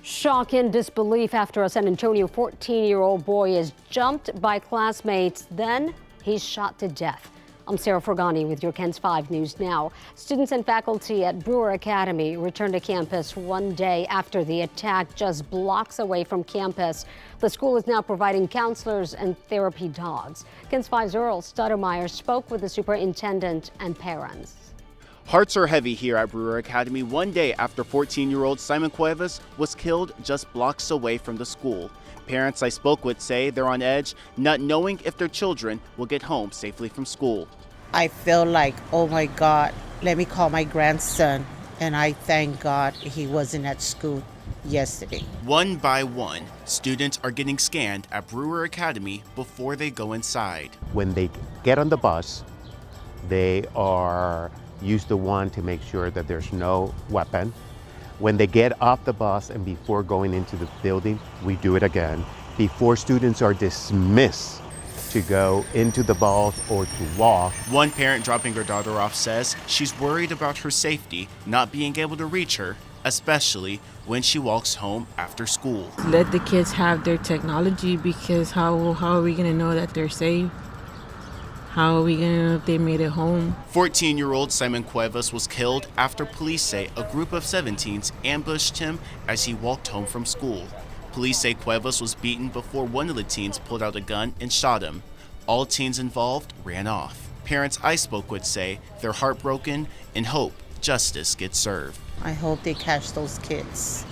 Shock and disbelief after a San Antonio 14-year-old boy is jumped by classmates, then he's shot to death. I'm Sarah Forgany with your KENS 5 News Now. Students and faculty at Brewer Academy returned to campus one day after the attack just blocks away from campus. The school is now providing counselors and therapy dogs. KENS 5's Earl Stuttermeyer spoke with the superintendent and parents. Hearts are heavy here at Brewer Academy one day after 14-year-old Simon Cuevas was killed just blocks away from the school. Parents I spoke with say they're on edge, not knowing if their children will get home safely from school. I feel like, oh my God, let me call my grandson. And I thank God he wasn't at school yesterday. One by one, students are getting scanned at Brewer Academy before they go inside. When they get on the bus, they are use the one to make sure that there's no weapon. When they get off the bus and before going into the building, we do it again. Before students are dismissed to go into the bus or to walk. One parent dropping her daughter off says she's worried about her safety, not being able to reach her, especially when she walks home after school. Let the kids have their technology, because how are we gonna know that they're safe? How are we going to know if they made it home? 14-year-old Simon Cuevas was killed after police say a group of 17s ambushed him as he walked home from school. Police say Cuevas was beaten before one of the teens pulled out a gun and shot him. All teens involved ran off. Parents I spoke with say they're heartbroken and hope justice gets served. I hope they catch those kids.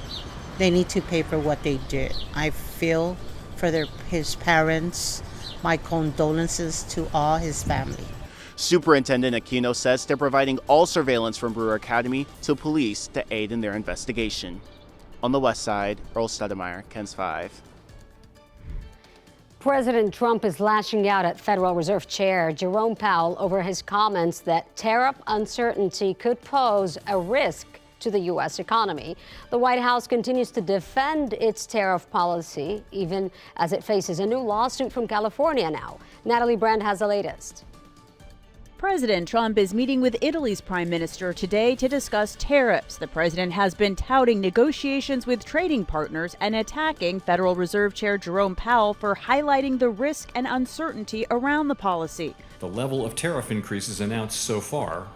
They need to pay for what they did. I feel for his parents. My condolences to all his family. Superintendent Aquino says they're providing all surveillance from Brewer Academy to police to aid in their investigation. On the west side, Earl Stuttermeyer, KENS 5. President Trump is lashing out at Federal Reserve Chair Jerome Powell over his comments that tariff uncertainty could pose a risk to the U.S. economy. The White House continues to defend its tariff policy, even as it faces a new lawsuit from California now. Natalie Brand has the latest. President Trump is meeting with Italy's prime minister today to discuss tariffs. The president has been touting negotiations with trading partners and attacking Federal Reserve Chair Jerome Powell for highlighting the risk and uncertainty around the policy. The level of tariff increases announced so far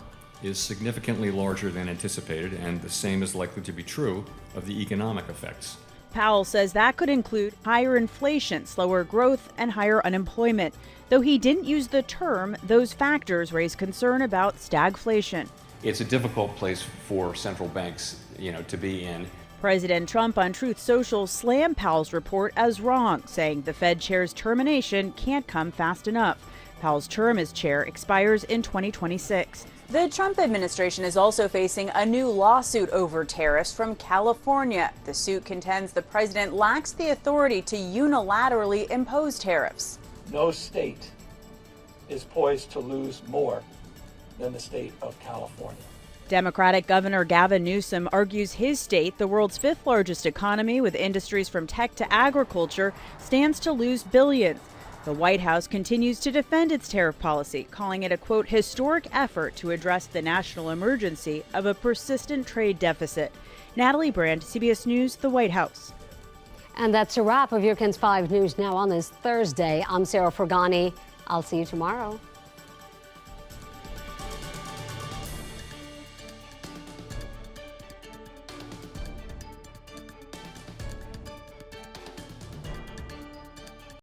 is significantly larger than anticipated, and the same is likely to be true of the economic effects. Powell says that could include higher inflation, slower growth, and higher unemployment. Though he didn't use the term, those factors raise concern about stagflation. It's a difficult place for central banks, to be in. President Trump on Truth Social slammed Powell's report as wrong, saying the Fed chair's termination can't come fast enough. Powell's term as chair expires in 2026. The Trump administration is also facing a new lawsuit over tariffs from California. The suit contends the president lacks the authority to unilaterally impose tariffs. No state is poised to lose more than the state of California. Democratic Governor Gavin Newsom argues his state, the world's fifth largest economy with industries from tech to agriculture, stands to lose billions. The White House continues to defend its tariff policy, calling it a, quote, historic effort to address the national emergency of a persistent trade deficit. Natalie Brand, CBS News, the White House. And that's a wrap of your KENS 5 News Now on this Thursday. I'm Sarah Forgany. I'll see you tomorrow.